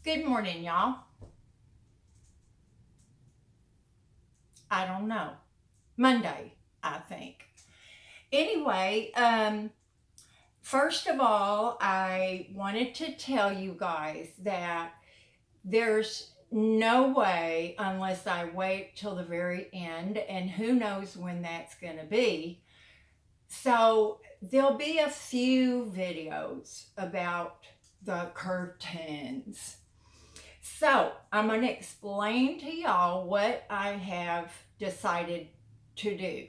Good morning, y'all. I don't know. Monday, I think. Anyway, first of all, I wanted to tell you guys that there's no way, unless I wait till the very end, and who knows when that's going to be. So, there'll be a few videos about the curtains. So, I'm going to explain to y'all what I have decided to do.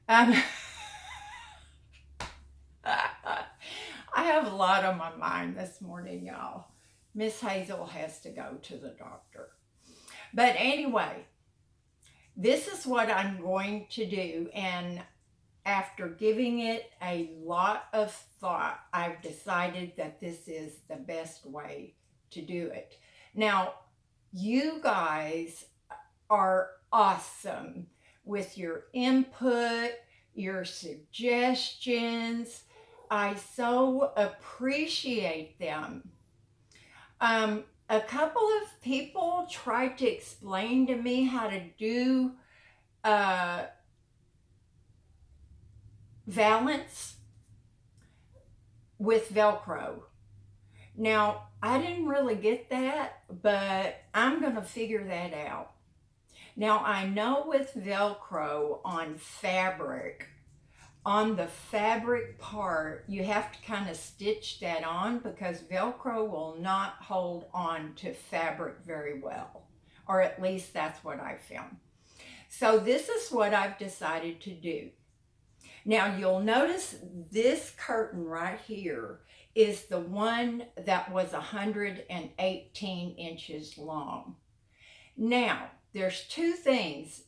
Um, I have a lot on my mind this morning, y'all. Miss Hazel has to go to the doctor. But anyway, this is what I'm going to do. And after giving it a lot of thought, I've decided that this is the best way to do it. Now, you guys are awesome with your input, your suggestions. I so appreciate them. A couple of people tried to explain to me how to do valance with Velcro. Now, I didn't really get that, but I'm going to figure that out. Now, I know with Velcro on fabric, on the fabric part, you have to kind of stitch that on because Velcro will not hold on to fabric very well, or at least that's what I found. So this is what I've decided to do. Now you'll notice this curtain right here is the one that was 118 inches long. Now, there's two things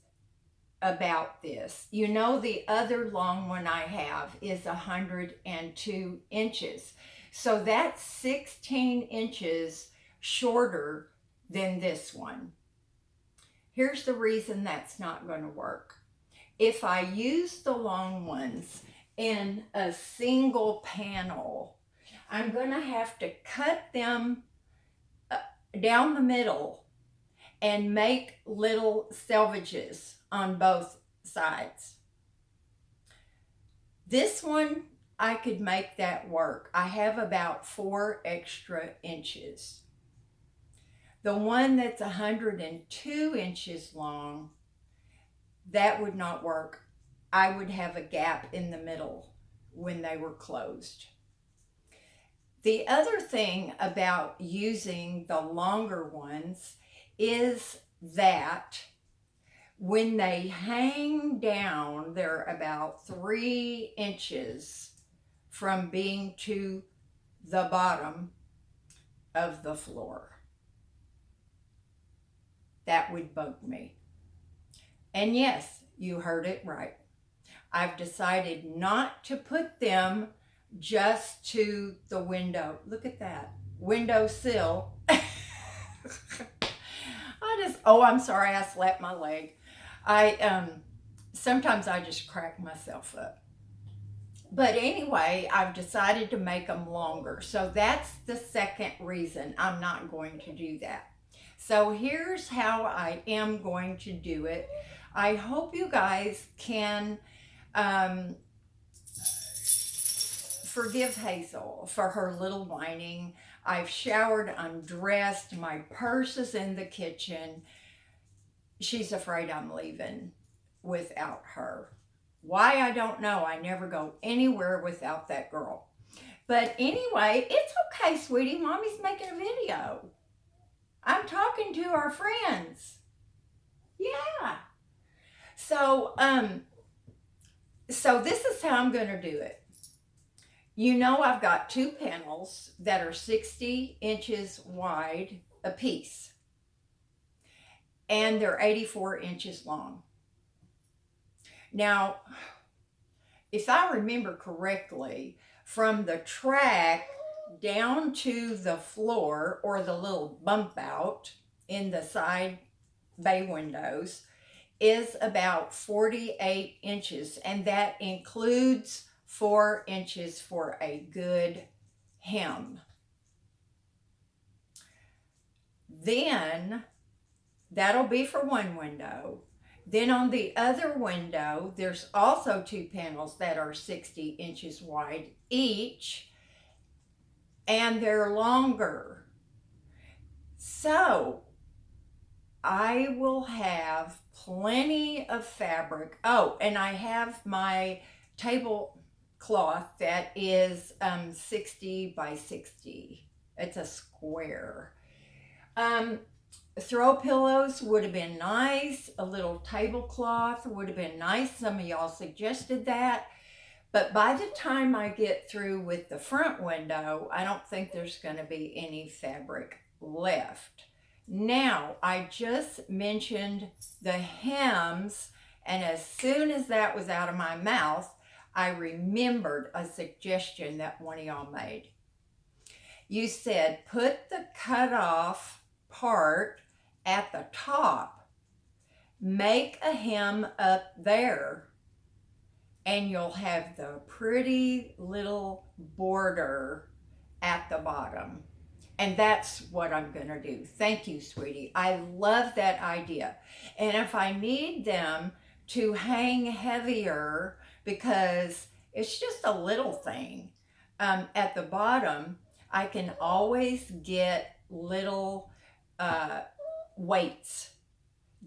about this. You know, the other long one I have is 102 inches. So that's 16 inches shorter than this one. Here's the reason that's not going to work. If I use the long ones in a single panel, I'm going to have to cut them down the middle and make little selvages on both sides. This one, I could make that work. I have about 4 extra inches. The one that's 102 inches long, that would not work. I would have a gap in the middle when they were closed. The other thing about using the longer ones is that when they hang down, they're about 3 inches from being to the bottom of the floor. That would bug me. And yes, you heard it right. I've decided not to put them just to the window. Look at that. Window sill. I'm sorry, I slapped my leg. Sometimes I just crack myself up. But anyway, I've decided to make them longer. So that's the second reason I'm not going to do that. So here's how I am going to do it. I hope you guys can forgive Hazel for her little whining. I've showered, I'm dressed, my purse is in the kitchen. She's afraid I'm leaving without her. Why, I don't know. I never go anywhere without that girl. But anyway, it's okay, sweetie. Mommy's making a video. I'm talking to our friends. Yeah. So this is how I'm going to do it. You know, I've got 2 panels that are 60 inches wide apiece. And they're 84 inches long. Now, if I remember correctly, from the track down to the floor, or the little bump out in the side bay windows, is about 48 inches, and that includes 4 inches for a good hem. Then that'll be for one window. Then on the other window, there's also 2 panels that are 60 inches wide each, and they're longer. So I will have plenty of fabric. Oh, and I have my tablecloth that is 60 by 60. It's a square. Throw pillows would have been nice. A little tablecloth would have been nice. Some of y'all suggested that. But by the time I get through with the front window, I don't think there's going to be any fabric left. Now, I just mentioned the hems, and as soon as that was out of my mouth, I remembered a suggestion that one of y'all made. You said put the cutoff part at the top, make a hem up there, and you'll have the pretty little border at the bottom. And that's what I'm going to do. Thank you, sweetie. I love that idea. And if I need them to hang heavier, because it's just a little thing, at the bottom, I can always get little weights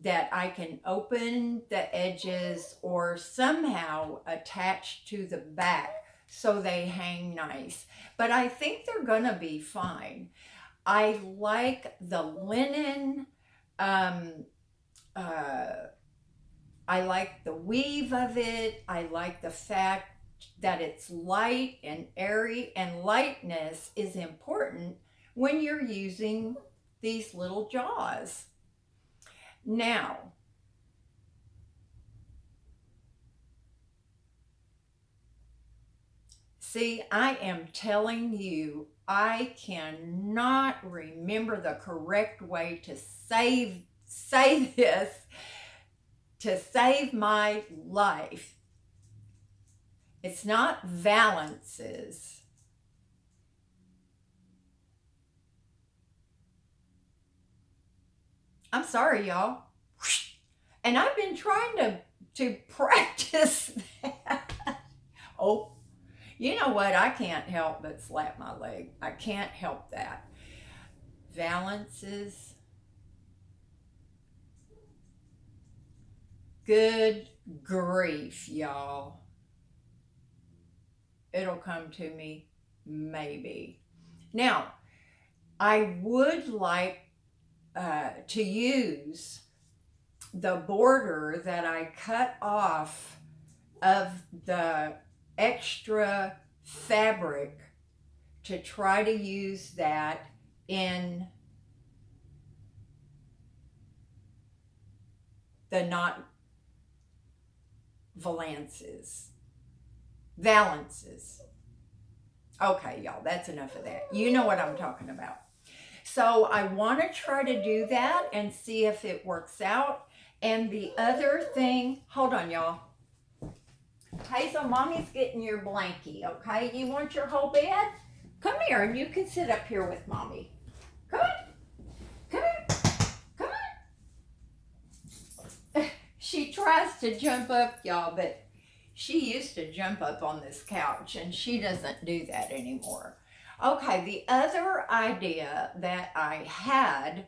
that I can open the edges or somehow attach to the back so they hang nice. But I think they're gonna be fine. I like the linen. I like the weave of it. I like the fact that it's light and airy, and lightness is important when you're using these little jaws. Now, see, I am telling you, I cannot remember the correct way to say this to save my life. It's not Valances. I'm sorry, y'all. And I've been trying to practice that. Oh, you know what? I can't help but slap my leg. I can't help that. Valances. Good grief, y'all. It'll come to me, maybe. Now, I would like to use the border that I cut off of the extra fabric to try to use that in the not Valances. Okay, y'all, that's enough of that. You know what I'm talking about. So I want to try to do that and see if it works out. And the other thing, hold on, y'all. Hazel, mommy's getting your blankie, okay? You want your whole bed? Come here, and you can sit up here with mommy. Come on. Come here. Come on. She tries to jump up, y'all, but she used to jump up on this couch, and she doesn't do that anymore. Okay, the other idea that I had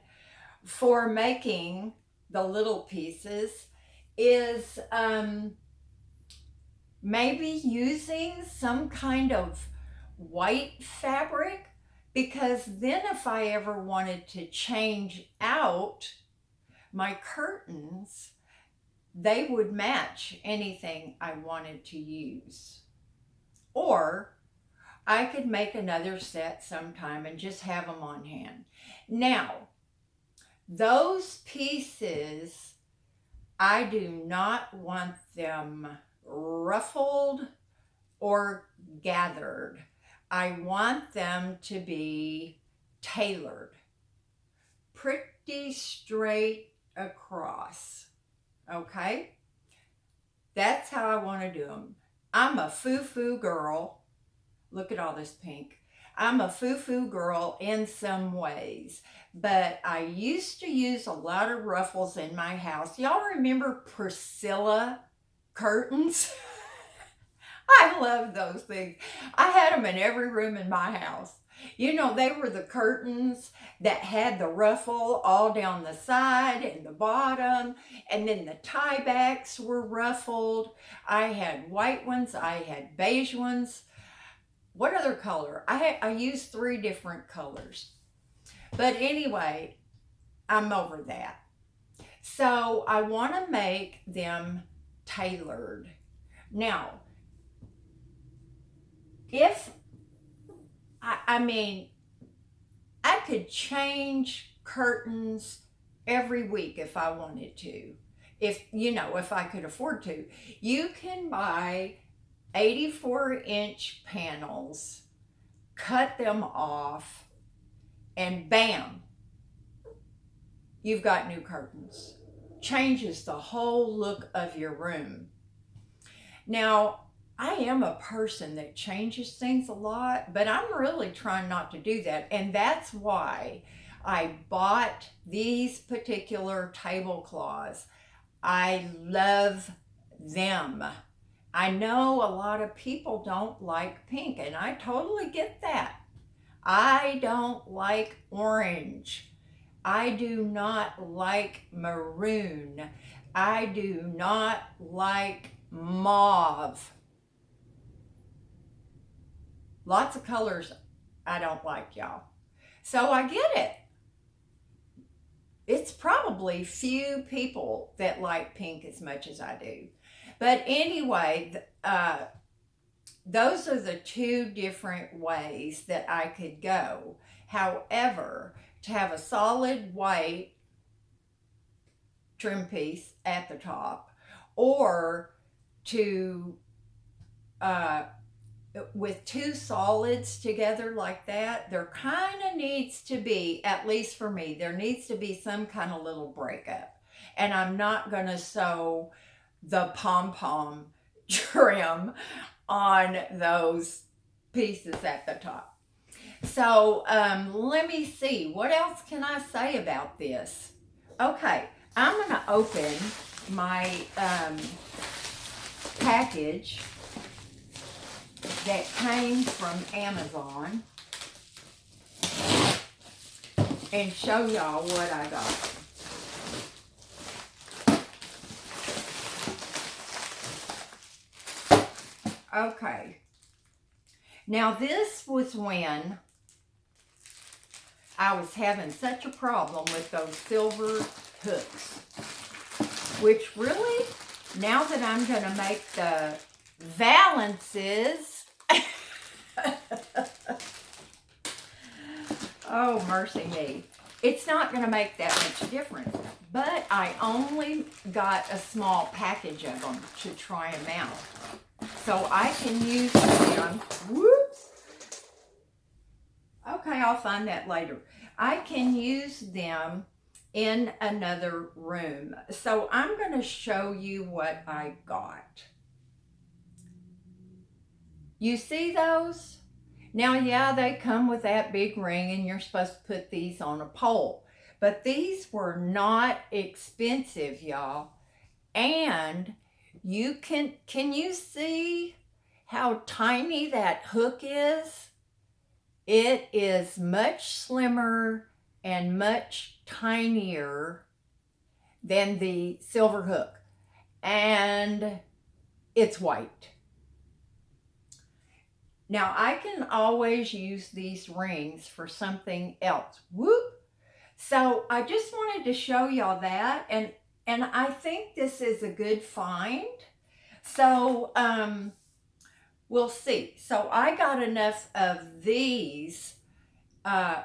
for making the little pieces is maybe using some kind of white fabric, because then if I ever wanted to change out my curtains, they would match anything I wanted to use. Or I could make another set sometime and just have them on hand. Now, those pieces, I do not want them ruffled or gathered. I want them to be tailored, pretty straight across. Okay? That's how I want to do them. I'm a foo-foo girl. Look at all this pink. I'm a foo-foo girl in some ways, but I used to use a lot of ruffles in my house. Y'all remember Priscilla curtains? I love those things. I had them in every room in my house. You know, they were the curtains that had the ruffle all down the side and the bottom, and then the tie backs were ruffled. I had white ones, I had beige ones. What other color? I used 3 different colors. But anyway, I'm over that. So I want to make them tailored. Now, if I mean, I could change curtains every week if I wanted to. If I could afford to. You can buy 84-inch panels, cut them off, and bam, you've got new curtains. Changes the whole look of your room. Now, I am a person that changes things a lot, but I'm really trying not to do that. And that's why I bought these particular tablecloths. I love them. I know a lot of people don't like pink, and I totally get that. I don't like orange. I do not like maroon. I do not like mauve. Lots of colors I don't like, y'all. So I get it. It's probably few people that like pink as much as I do. But anyway, those are the 2 different ways that I could go. However, to have a solid white trim piece at the top, or to with 2 solids together like that, there kind of needs to be, at least for me, there needs to be some kind of little breakup. And I'm not going to sew the pom-pom trim on those pieces at the top. So let me see, what else can I say about this? Okay, I'm going to open my package that came from Amazon and show y'all what I got. Okay. Now this was when I was having such a problem with those silver hooks, which really, now that I'm going to make the Valances, oh mercy me, it's not going to make that much difference. But I only got a small package of them to try them out. So I can use them. Whoops. Okay, I'll find that later. I can use them in another room. So I'm going to show you what I got. You see those? Now, yeah, they come with that big ring and you're supposed to put these on a pole. But these were not expensive, y'all. And you can you see how tiny that hook is? It is much slimmer and much tinier than the silver hook. And it's white. Now, I can always use these rings for something else. Whoop! So I just wanted to show y'all that, and I think this is a good find. So we'll see. So I got enough of these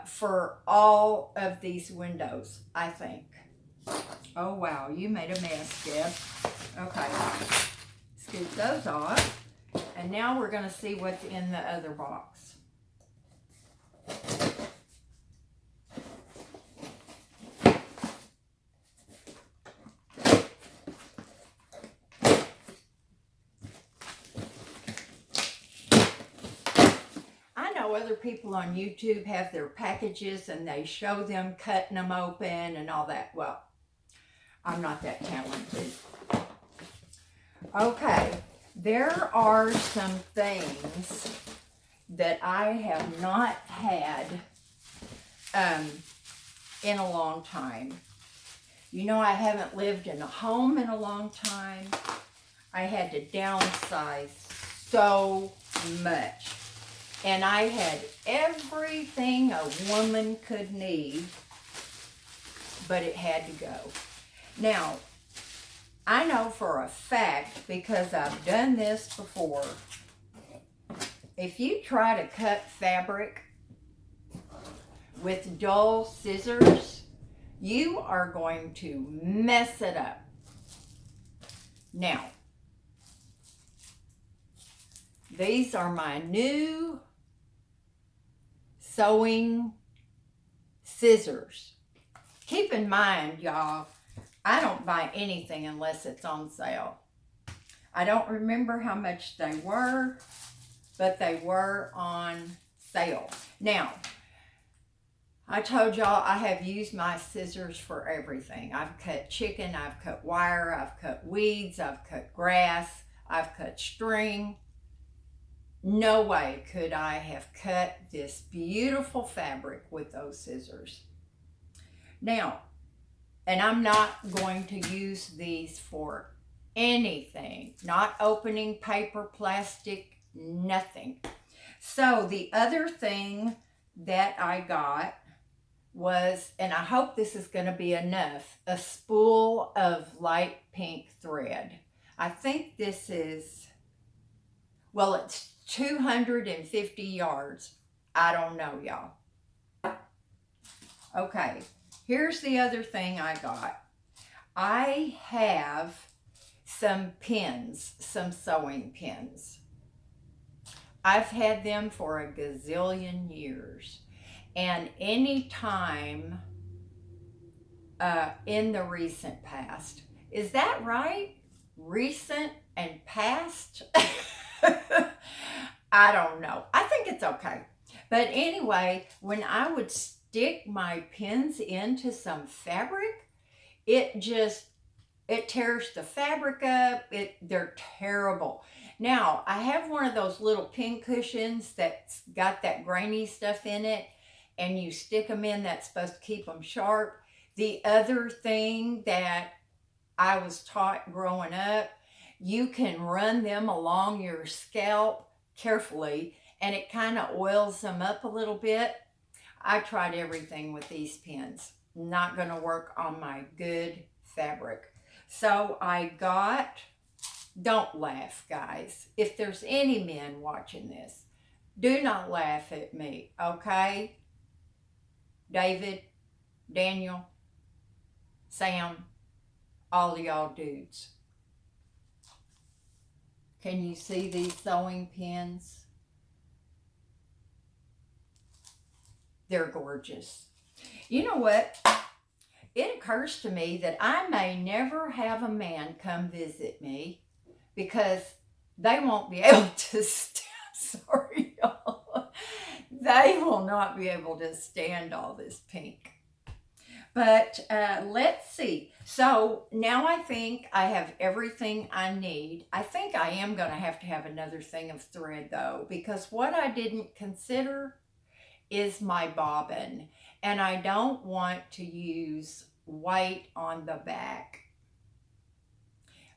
for all of these windows, I think. Oh wow, you made a mess, Deb. Okay, scoop those off. And now we're going to see what's in the other box. how other people on YouTube have their packages and they show them cutting them open and all that? Well, I'm not that talented. Okay, there are some things that I have not had in a long time. You know, I haven't lived in a home in a long time. I had to downsize so much. And I had everything a woman could need, but it had to go. Now, I know for a fact, because I've done this before, if you try to cut fabric with dull scissors, you are going to mess it up. Now, these are my new sewing scissors. Keep in mind, y'all, I don't buy anything unless it's on sale. I don't remember how much they were, but they were on sale. Now, I told y'all I have used my scissors for everything. I've cut chicken, I've cut wire, I've cut weeds, I've cut grass, I've cut string. No way could I have cut this beautiful fabric with those scissors. Now, and I'm not going to use these for anything, not opening paper, plastic, nothing. So the other thing that I got was, and I hope this is going to be enough, a spool of light pink thread. I think this is, well, it's 250 yards. I don't know, y'all. Okay, here's the other thing I got. I have some pins, some sewing pins. I've had them for a gazillion years. And any time in the recent past, is that right? Recent and past? I don't know. I think it's okay. But anyway, when I would stick my pins into some fabric, it tears the fabric up. They're terrible. Now, I have one of those little pin cushions that's got that grainy stuff in it, and you stick them in, that's supposed to keep them sharp. The other thing that I was taught growing up, you can run them along your scalp carefully, and it kind of oils them up a little bit. I tried everything with these pins. Not going to work on my good fabric. So I got, don't laugh, guys. If there's any men watching this, do not laugh at me, okay? David, Daniel, Sam, all of y'all dudes. Can you see these sewing pins? They're gorgeous. You know what? It occurs to me that I may never have a man come visit me because they won't be able to sorry, y'all. They will not be able to stand all this pink. But let's see. So now I think I have everything I need. I think I am going to have another thing of thread though, because what I didn't consider is my bobbin. And I don't want to use white on the back,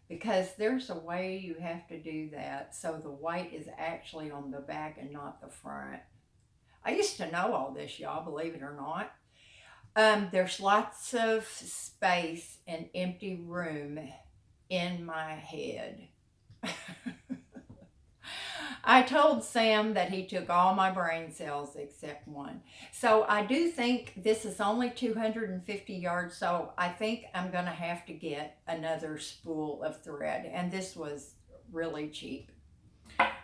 because there's a way you have to do that so the white is actually on the back and not the front. I used to know all this, y'all, believe it or not. There's lots of space and empty room in my head. I told Sam that he took all my brain cells except one. So I do think this is only 250 yards, so I think I'm going to have to get another spool of thread, and this was really cheap.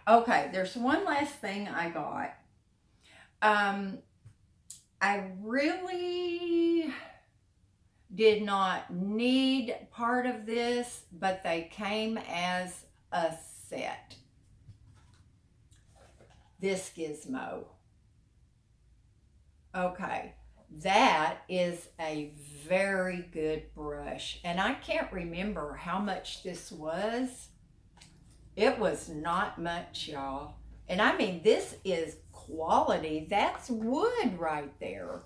Okay, there's one last thing I got. I really did not need part of this, but they came as a set. This gizmo. Okay, that is a very good brush. And I can't remember how much this was. It was not much, y'all. And I mean, this is quality. That's wood right there.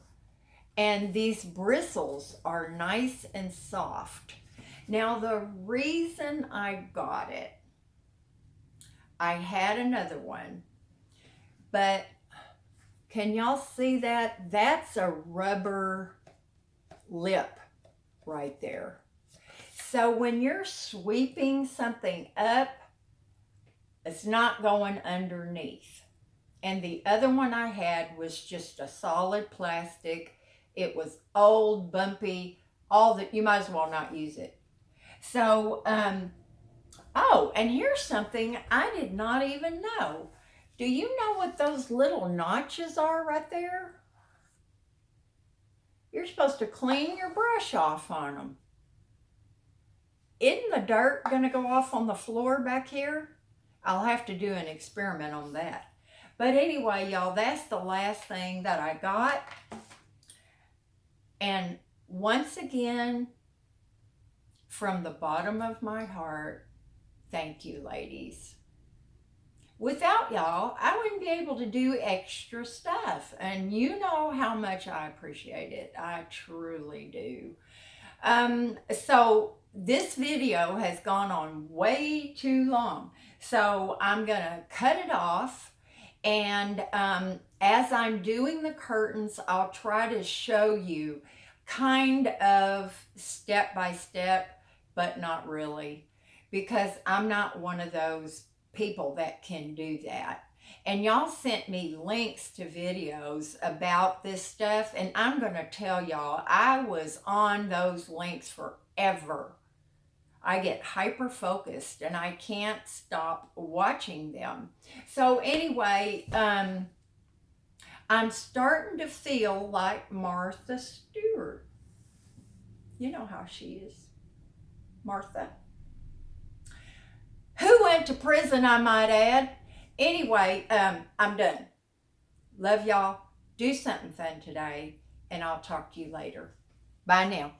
And these bristles are nice and soft. Now, the reason I got it, I had another one, but can y'all see that? That's a rubber lip right there. So when you're sweeping something up, it's not going underneath. And the other one I had was just a solid plastic. It was old, bumpy, all that, you might as well not use it. So, oh, and here's something I did not even know. Do you know what those little notches are right there? You're supposed to clean your brush off on them. Isn't the dirt going to go off on the floor back here? I'll have to do an experiment on that. But anyway, y'all, that's the last thing that I got. And once again, from the bottom of my heart, thank you, ladies. Without y'all, I wouldn't be able to do extra stuff. And you know how much I appreciate it. I truly do. So this video has gone on way too long. So I'm going to cut it off. And as I'm doing the curtains, I'll try to show you kind of step by step, but not really. Because I'm not one of those people that can do that. And y'all sent me links to videos about this stuff, and I'm going to tell y'all, I was on those links forever. I get hyper focused and I can't stop watching them. So anyway, I'm starting to feel like Martha Stewart. You know how she is, Martha. Who went to prison, I might add. Anyway, I'm done. Love y'all. Do something fun today, and I'll talk to you later. Bye now.